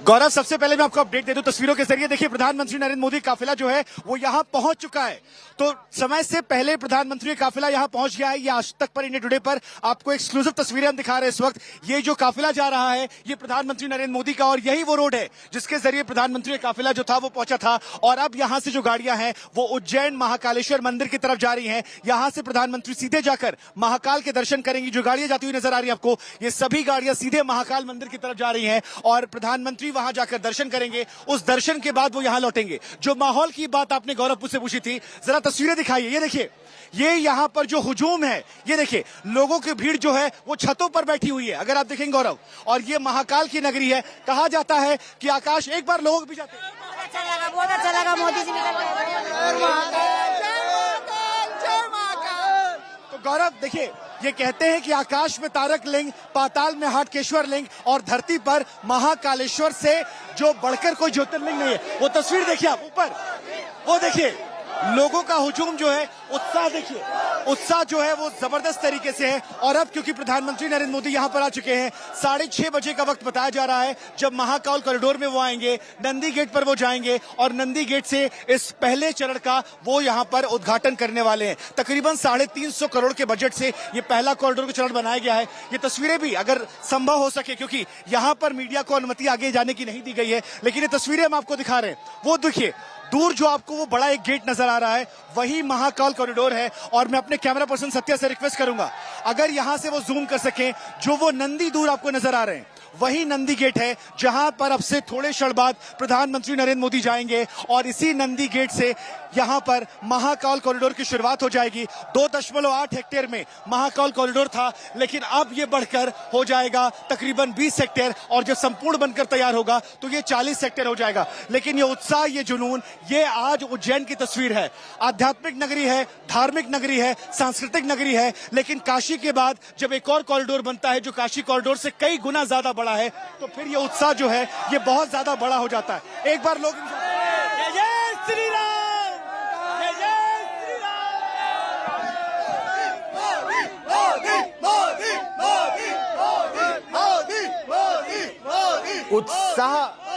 गौरव, सबसे पहले मैं आपको अपडेट दे दूं तस्वीरों के जरिए। देखिए, प्रधानमंत्री नरेंद्र मोदी काफिला जो है वो यहां पहुंच चुका है। तो समय से पहले प्रधानमंत्री का काफिला यहां पहुंच गया है। ये आज तक पर इंडिया टुडे पर आपको एक्सक्लूसिव तस्वीरें हम दिखा रहे हैं इस वक्त। ये जो काफिला जा रहा है ये प्रधानमंत्री नरेंद्र मोदी का, और यही वो रोड है जिसके जरिए प्रधानमंत्री का काफिला जो था वो पहुंचा था। और अब यहां से जो गाड़ियां हैं वो उज्जैन महाकालेश्वर मंदिर की तरफ जा रही हैं। यहां से प्रधानमंत्री सीधे जाकर महाकाल के दर्शन करेंगी। जो गाड़ियां जाती हुई नजर आ रही है आपको, ये सभी गाड़ियां सीधे महाकाल मंदिर की तरफ जा रही हैं और प्रधानमंत्री वहां जाकर दर्शन करेंगे। उस दर्शन के बाद वो यहां लौटेंगे। जो माहौल की बात आपने गौरव से पूछी थी, जरा तस्वीरें दिखाइए। ये देखिए, ये यहां पर जो हुजूम है, ये देखिए लोगों की भीड़ जो है वो छतों पर बैठी हुई है, अगर आप देखेंगे गौरव। और ये महाकाल की नगरी है। कहा जाता है कि आकाश एक बार लोग भी जाते हैं। बहुत अच्छा लगा मोदी जी तो गौरव देखिए, ये कहते हैं कि आकाश में तारक लिंग, पाताल में हाटकेश्वर लिंग और धरती पर महाकालेश्वर से जो बढ़कर कोई ज्योतिर्लिंग नहीं है। वो तस्वीर देखिए आप ऊपर, वो देखिए लोगों का हुजूम जो है, उत्साह देखिए, उत्साह जो है वो जबरदस्त तरीके से है। और अब क्योंकि प्रधानमंत्री नरेंद्र मोदी यहां पर आ चुके हैं, 6:30 बजे का वक्त बताया जा रहा है जब महाकाल कॉरिडोर में वो आएंगे। नंदी गेट पर वो जाएंगे और नंदी गेट से इस पहले चरण का वो यहां पर उद्घाटन करने वाले हैं। तकरीबन 350 करोड़ के बजट से ये पहला कॉरिडोर का चरण बनाया गया है। ये तस्वीरें भी अगर संभव हो सके, क्योंकि यहां पर मीडिया को अनुमति आगे जाने की नहीं दी गई है, लेकिन ये तस्वीरें हम आपको दिखा रहे हैं। वो देखिए दूर जो आपको वो बड़ा एक गेट नजर आ रहा है, वही महाकाल कॉरिडोर है। और मैं अपने कैमरा पर्सन सत्या से रिक्वेस्ट करूंगा, अगर यहां से वो जूम कर सकें, जो वो नंदी दूर आपको नजर आ रहे हैं वही नंदी गेट है, जहां पर अब से थोड़े क्षण बाद प्रधानमंत्री नरेंद्र मोदी जाएंगे। और इसी नंदी गेट से यहां पर महाकाल कॉरिडोर की शुरुआत हो जाएगी। 2.8 हेक्टेयर में महाकाल कॉरिडोर था, लेकिन अब ये बढ़कर हो जाएगा तकरीबन 20 हेक्टेयर, और जब संपूर्ण बनकर तैयार होगा तो ये 40 हेक्टेयर हो जाएगा। लेकिन ये उत्साह, ये जुनून, ये आज उज्जैन की तस्वीर है। आध्यात्मिक नगरी है, धार्मिक नगरी है, सांस्कृतिक नगरी है, लेकिन काशी के बाद जब एक और कॉरिडोर बनता है जो काशी कॉरिडोर से कई गुना ज्यादा बड़ा है, तो फिर ये उत्साह जो है ये बहुत ज्यादा बड़ा हो जाता है। एक बार लोग जय जय श्री राम, जय जय श्री राम।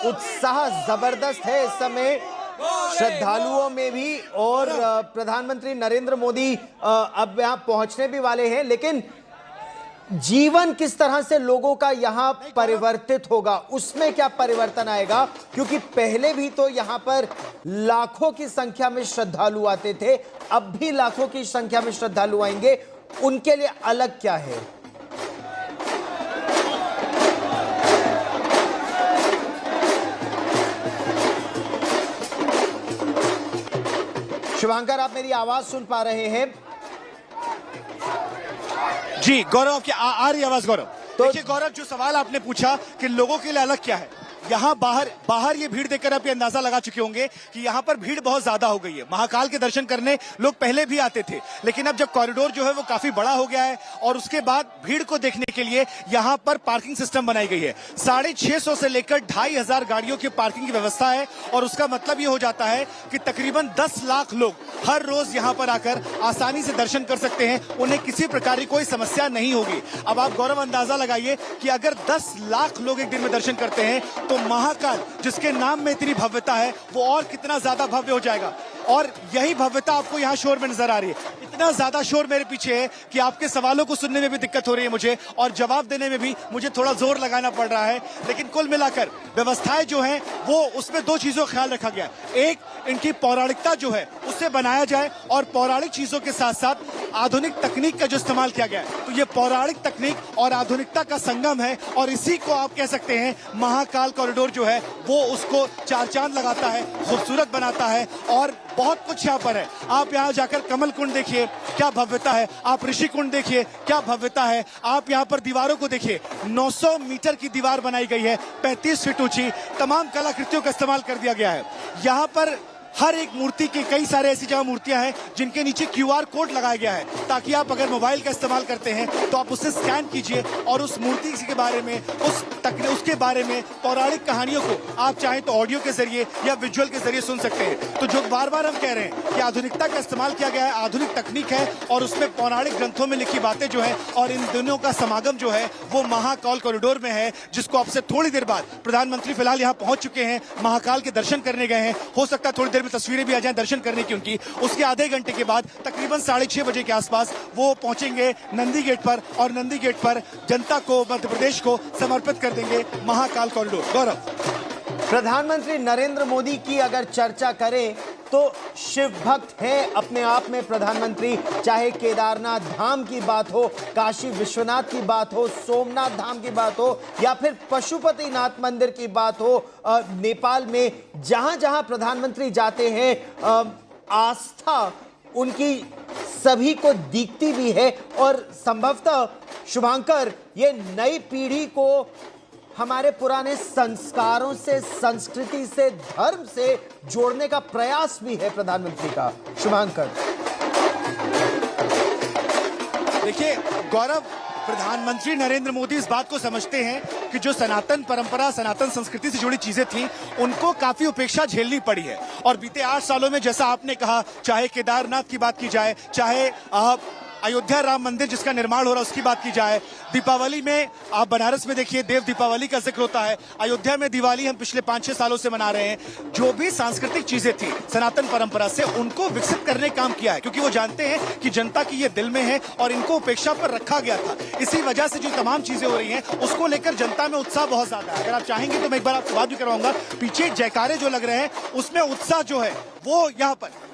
उत्साह जबरदस्त है इस समय श्रद्धालुओं में भी। और प्रधानमंत्री नरेंद्र मोदी अब यहां पहुंचने भी वाले हैं, लेकिन जीवन किस तरह से लोगों का यहां परिवर्तित होगा, उसमें क्या परिवर्तन आएगा? क्योंकि पहले भी तो यहां पर लाखों की संख्या में श्रद्धालु आते थे, अब भी लाखों की संख्या में श्रद्धालु आएंगे। उनके लिए अलग क्या है? शुभांकर, आप मेरी आवाज सुन पा रहे हैं? जी गौरव, आपकी आ रही आवाज गौरव? तो देखिए गौरव, जो सवाल आपने पूछा कि लोगों के लिए अलग क्या है, यहाँ बाहर ये भीड़ देखकर आप ये अंदाजा लगा चुके होंगे कि यहाँ पर भीड़ बहुत ज्यादा हो गई है। महाकाल के दर्शन करने लोग पहले भी आते थे, लेकिन अब जब कॉरिडोर जो है वो काफी बड़ा हो गया है और उसके बाद भीड़ को देखने के लिए यहाँ पर पार्किंग सिस्टम बनाई गई है। 650 से लेकर 2500 गाड़ियों की पार्किंग की व्यवस्था है और उसका मतलब ये हो जाता है कि तकरीबन 10 लाख लोग हर रोज यहाँ पर आकर आसानी से दर्शन कर सकते हैं, उन्हें किसी प्रकार की कोई समस्या नहीं होगी। अब आप गौरव अंदाजा लगाइए कि अगर 10 लाख लोग एक दिन में दर्शन करते हैं तो महाकाल जिसके नाम में इतनी भव्यता है वो और कितना ज्यादा भव्य हो जाएगा। और यही भव्यता आपको यहाँ शोर में नजर आ रही है। इतना ज्यादा शोर मेरे पीछे है कि आपके सवालों को सुनने में भी दिक्कत हो रही है मुझे, और जवाब देने में भी मुझे थोड़ा जोर लगाना पड़ रहा है। लेकिन कुल मिलाकर व्यवस्थाएं जो हैं वो उसमें दो चीजों का ख्याल रखा गया। एक, इनकी पौराणिकता जो है उसे बनाया जाए और पौराणिक चीजों के साथ साथ आधुनिक तकनीक का जो इस्तेमाल किया गया है, तो ये पौराणिक तकनीक और आधुनिकता का संगम है और इसी को आप कह सकते हैं महाकाल कॉरिडोर जो है वो उसको चार चांद लगाता है, खूबसूरत बनाता है। और बहुत कुछ यहाँ पर है। आप यहाँ जाकर कमल कुंड देखिए, क्या भव्यता है। आप ऋषि कुंड देखिए, क्या भव्यता है। आप यहाँ पर दीवारों को देखिए, 900 मीटर की दीवार बनाई गई है, 35 फीट ऊंची। तमाम कलाकृतियों का इस्तेमाल कर दिया गया है। यहाँ पर हर एक मूर्ति की कई सारे ऐसी जगह मूर्तियां हैं जिनके नीचे QR कोड लगाया गया है, ताकि आप अगर मोबाइल का इस्तेमाल करते हैं तो आप उसे स्कैन कीजिए और उस मूर्ति के बारे में, उसके बारे में पौराणिक कहानियों को आप चाहें तो ऑडियो के जरिए या विजुअल के जरिए सुन सकते हैं। तो जो बार बार हम कह रहे हैं कि आधुनिकता का इस्तेमाल किया गया है, आधुनिक तकनीक है और उसमें पौराणिक ग्रंथों में लिखी बातें जो है और इन दोनों का समागम जो है वो महाकाल कॉरिडोर में है, जिसको आपसे थोड़ी देर बाद प्रधानमंत्री फिलहाल यहाँ पहुंच चुके हैं, महाकाल के दर्शन करने गए हैं। हो सकता है थोड़ी देर में तस्वीरें भी आ जाएं दर्शन करने की उनकी। उसके आधे घंटे के बाद तकरीबन 6:30 बजे के आसपास वो पहुंचेंगे नंदी गेट पर और नंदी गेट पर जनता को, मध्य प्रदेश को समर्पित कर देंगे महाकाल कॉरिडोर। गौरव, प्रधानमंत्री नरेंद्र मोदी की अगर चर्चा करें तो शिव भक्त है अपने आप में प्रधानमंत्री। चाहे केदारनाथ धाम की बात हो, काशी विश्वनाथ की बात हो, सोमनाथ धाम की बात हो या फिर पशुपतिनाथ मंदिर की बात हो, नेपाल में जहां जहां प्रधानमंत्री जाते हैं आस्था उनकी सभी को दिखती भी है। और संभवतः शुभांकर, ये नई पीढ़ी को हमारे पुराने संस्कारों से, संस्कृति से, धर्म से जोड़ने का प्रयास भी है प्रधानमंत्री का। शुभांकर, देखिए गौरव, प्रधानमंत्री नरेंद्र मोदी इस बात को समझते हैं कि जो सनातन परंपरा, सनातन संस्कृति से जुड़ी चीजें थी उनको काफी उपेक्षा झेलनी पड़ी है। और बीते 8 सालों में, जैसा आपने कहा, चाहे केदारनाथ की बात की जाए, चाहे अयोध्या राम मंदिर जिसका निर्माण हो रहा है उसकी बात की जाए, दीपावली में आप बनारस में देखिए देव दीपावली का जिक्र होता है, अयोध्या में दिवाली हम पिछले 5-6 सालों से मना रहे हैं। जो भी सांस्कृतिक चीजें थी सनातन परंपरा से, उनको विकसित करने काम किया है, क्योंकि वो जानते हैं कि जनता की ये दिल में है और इनको उपेक्षा पर रखा गया था। इसी वजह से जो तमाम चीजें हो रही हैं उसको लेकर जनता में उत्साह बहुत ज्यादा है। अगर आप चाहेंगे तो मैं एक बार आपसे बात भी करवाऊंगा, पीछे जयकारे जो लग रहे हैं उसमें उत्साह जो है वो यहाँ पर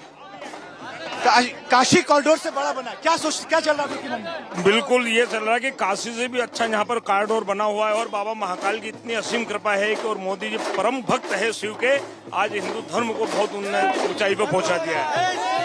काशी कॉरिडोर से बड़ा बना। क्या चल रहा है? बिल्कुल ये चल रहा है कि काशी से भी अच्छा यहाँ पर कॉरिडोर बना हुआ है और बाबा महाकाल की इतनी असीम कृपा है कि, और मोदी जी परम भक्त है शिव के, आज हिंदू धर्म को बहुत उन्होंने ऊंचाई पर पहुंचा दिया है।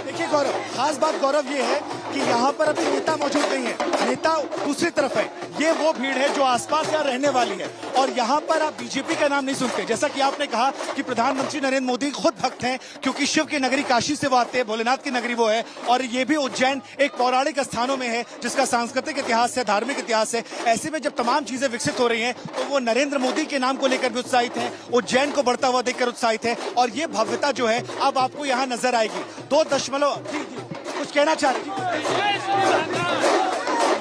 देखिए गौरव, खास बात गौरव ये है कि यहाँ पर अभी नेता मौजूद नहीं है, नेता दूसरी तरफ है। ये वो भीड़ है जो आसपास यहाँ रहने वाली है और यहाँ पर आप बीजेपी का नाम नहीं सुनते। जैसा कि आपने कहा कि प्रधानमंत्री नरेंद्र मोदी खुद भक्त हैं, क्योंकि शिव की नगरी काशी से वो आते हैं, भोलेनाथ की नगरी वो है। और ये भी उज्जैन एक पौराणिक स्थानों में है जिसका सांस्कृतिक इतिहास है, धार्मिक इतिहास है। ऐसे में जब तमाम चीजें विकसित हो रही हैं तो वो नरेंद्र मोदी के नाम को लेकर भी उत्साहित है, उज्जैन को बढ़ता हुआ देखकर उत्साहित है। और ये भव्यता जो है अब आपको यहाँ नजर आएगी। 2 कुछ कहना चाह रहे?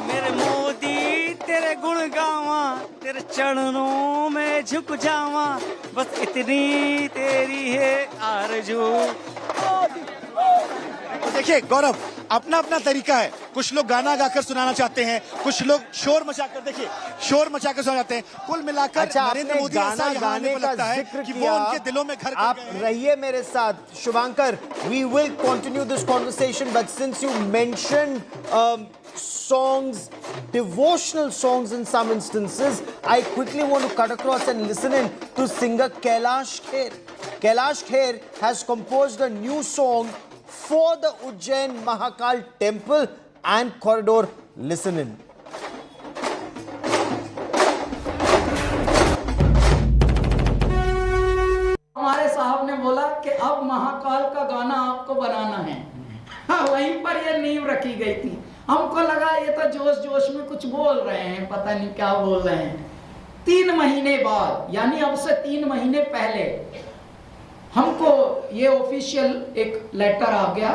मेरे मोदी तेरे गुण गावा, तेरे चरणों में झुक जावा, बस इतनी तेरी है आरज़ू। देखिए गौरव, अपना अपना तरीका है। कुछ लोग गाना गाकर सुनाना चाहते हैं, कुछ लोग शोर मचाकर, देखिए शोर मचाकर सुनाते हैं। कुल मिलाकर नरेंद्र मोदी गाना गाने का जिक्र किया, उनके दिलों में घर आप रहिए मेरे साथ। Shubhankar, we will continue this conversation, but since you mentioned songs, devotional songs in some instances, I quickly want to cut across and listen in to singer Kailash Kher. Kailash Kher has composed a new song for the Ujjain Mahakal Temple and Corridor. Listen in. Mahakal का गाना आपको बनाना है। हाँ, वहीं पर ये नींव रखी गई थी। हमको लगा ये तो जोश जोश में कुछ बोल रहे हैं, पता नहीं क्या बोल रहे हैं। 3 महीने बाद, यानी अब से 3 महीने पहले हमको ये ऑफिशियल एक लेटर आ गया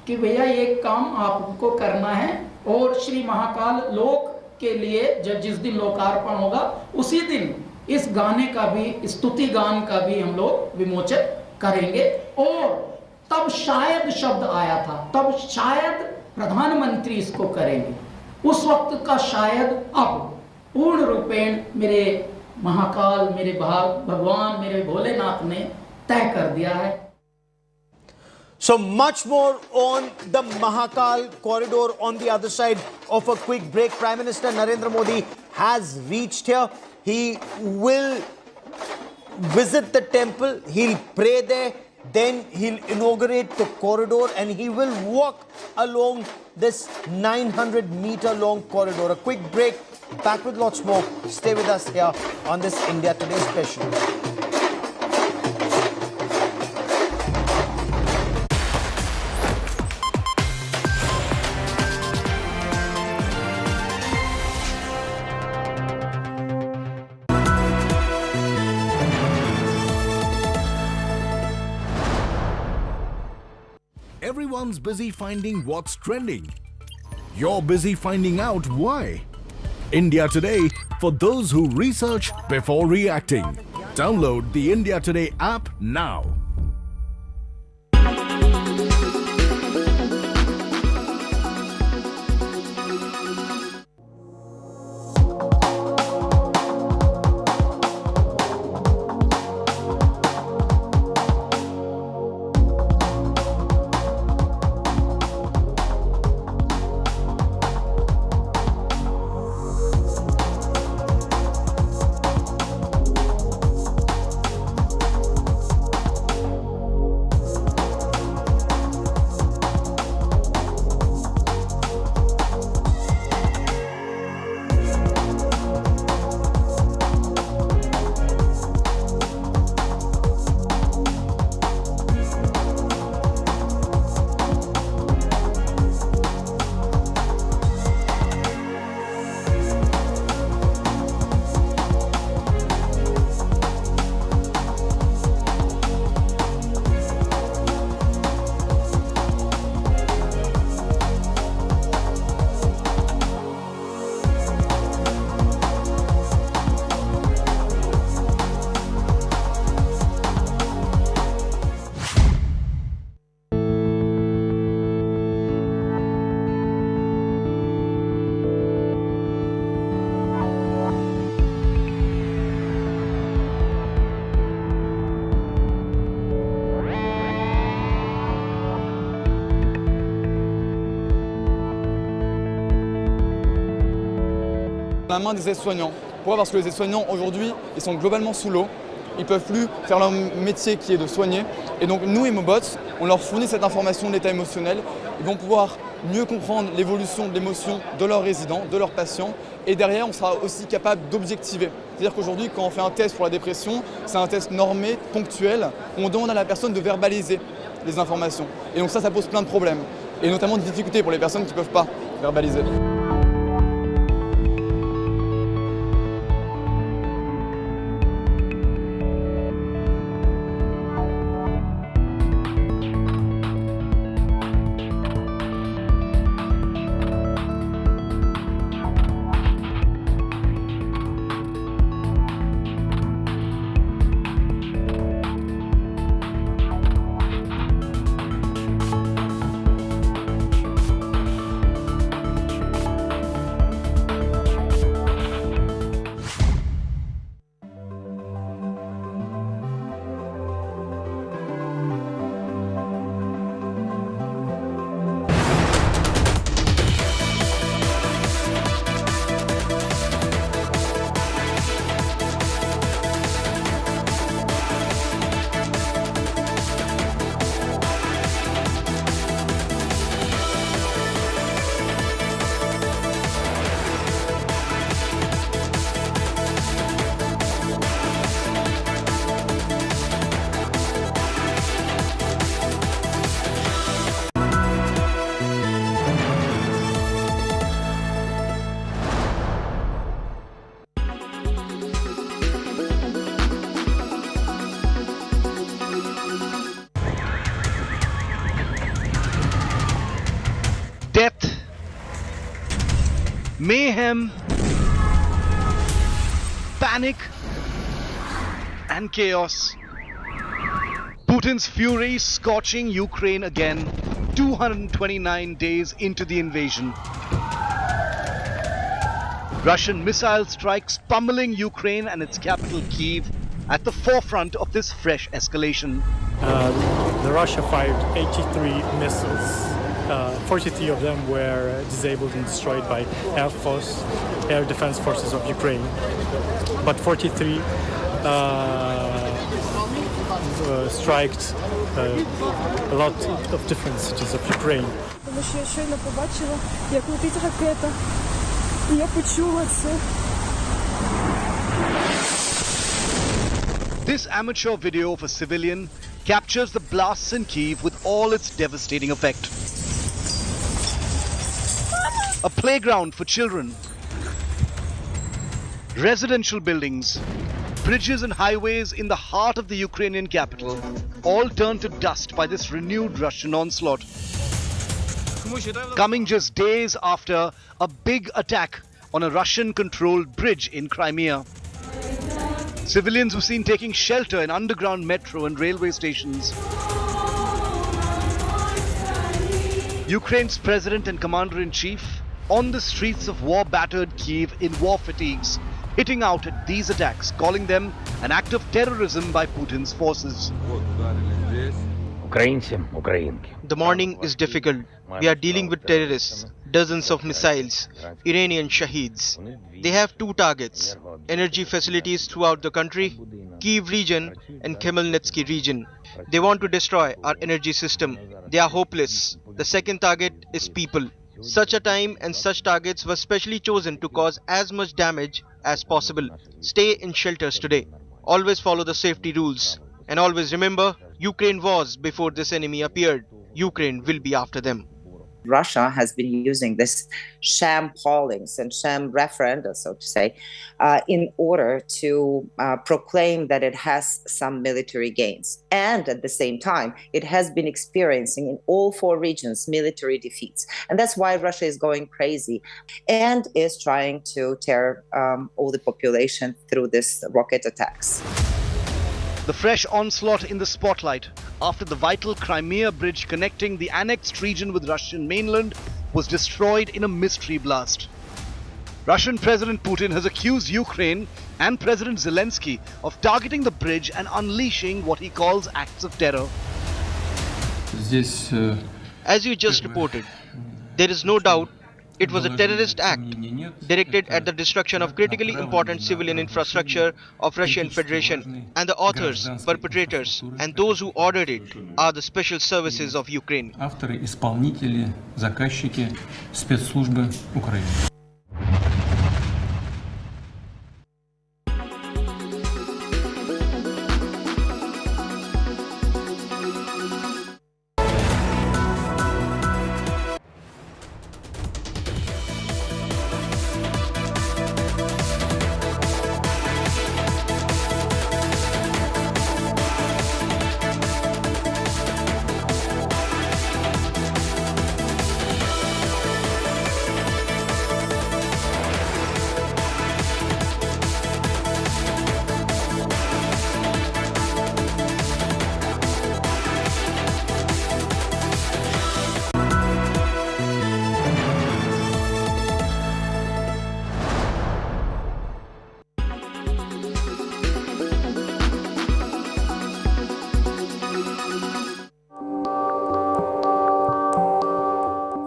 कि भैया ये काम आपको करना है और श्री महाकाल लोक के लिए जिस दिन लोकार्पण होगा उसी दिन इस गाने का भी, स्तुति गान का भी हम लोग विमोचन करेंगे। और तब शायद शब्द आया था, तब शायद प्रधानमंत्री इसको करेंगे। उस वक्त का शायद अब पूर्ण रूपेण मेरे महाकाल, मेरे भगवान, मेरे भोलेनाथ ने तय कर दिया है। So much more on the Mahakal Corridor on the other side of a quick break. Prime Minister Narendra Modi has reached here. He will visit the temple, he'll pray there, then he'll inaugurate the corridor and he will walk along this 900-meter long corridor. A quick break, back with lots more. Stay with us here on this India Today special. Everyone's busy finding what's trending. You're busy finding out why. India Today, for those who research before reacting. Download the India Today app now. La main des aides-soignants. Pourquoi ? Parce que les aides-soignants aujourd'hui, ils sont globalement sous l'eau. Ils ne peuvent plus faire leur métier qui est de soigner. Et donc nous, Emobots, on leur fournit cette information de l'état émotionnel. Ils vont pouvoir mieux comprendre l'évolution de l'émotion de leurs résidents, de leurs patients. Et derrière, on sera aussi capable d'objectiver. C'est-à-dire qu'aujourd'hui, quand on fait un test pour la dépression, c'est un test normé, ponctuel. On demande à la personne de verbaliser les informations. Et donc ça pose plein de problèmes. Et notamment de difficultés pour les personnes qui ne peuvent pas verbaliser. Mayhem, panic, and chaos. Putin's fury scorching Ukraine again, 229 days into the invasion. Russian missile strikes pummeling Ukraine and its capital Kyiv at the forefront of this fresh escalation. The Russia fired 83 missiles. 43 of them were disabled and destroyed by Air Defense Forces of Ukraine. But 43 striked a lot of different cities of Ukraine. Тому що я щойно побачила, як летить ракета, і я почула це. This amateur video of a civilian captures the blasts in Kyiv with all its devastating effect. A playground for children, residential buildings, bridges and highways in the heart of the Ukrainian capital, all turned to dust by this renewed Russian onslaught. Coming just days after a big attack on a Russian-controlled bridge in Crimea. Civilians were seen taking shelter in underground metro and railway stations. Ukraine's president and commander-in-chief on the streets of war-battered Kyiv in war fatigues, hitting out at these attacks, calling them an act of terrorism by Putin's forces. The morning is difficult. We are dealing with terrorists, dozens of missiles, Iranian shaheeds. They have two targets, energy facilities throughout the country, Kyiv region and Khmelnytsky region. They want to destroy our energy system. They are hopeless. The second target is people. Such a time and such targets were specially chosen to cause as much damage as possible. Stay in shelters today. Always follow the safety rules. And always remember, Ukraine was before this enemy appeared. Ukraine will be after them. Russia has been using this sham pollings and sham referenda, so to say, in order to proclaim that it has some military gains. And at the same time, it has been experiencing in all four regions military defeats. And that's why Russia is going crazy and is trying to tear all the population through these rocket attacks. The fresh onslaught in the spotlight after the vital Crimea bridge connecting the annexed region with Russian mainland was destroyed in a mystery blast. Russian President Putin has accused Ukraine and President Zelensky of targeting the bridge and unleashing what he calls acts of terror. As you just reported, there is no doubt it was a terrorist act directed at the destruction of critically important civilian infrastructure of Russian Federation, and the authors, perpetrators, and those who ordered it are the special services of Ukraine. Авторы, исполнители, заказчики, спецслужбы Украины.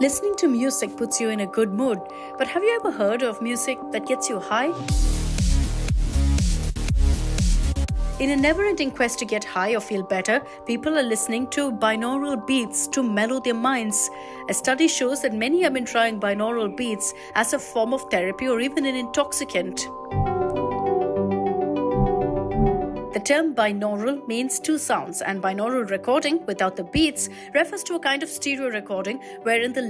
Listening to music puts you in a good mood, but have you ever heard of music that gets you high? In a never-ending quest to get high or feel better, people are listening to binaural beats to mellow their minds. A study shows that many have been trying binaural beats as a form of therapy or even an intoxicant. The term binaural means two sounds, and binaural recording without the beats refers to a kind of stereo recording wherein the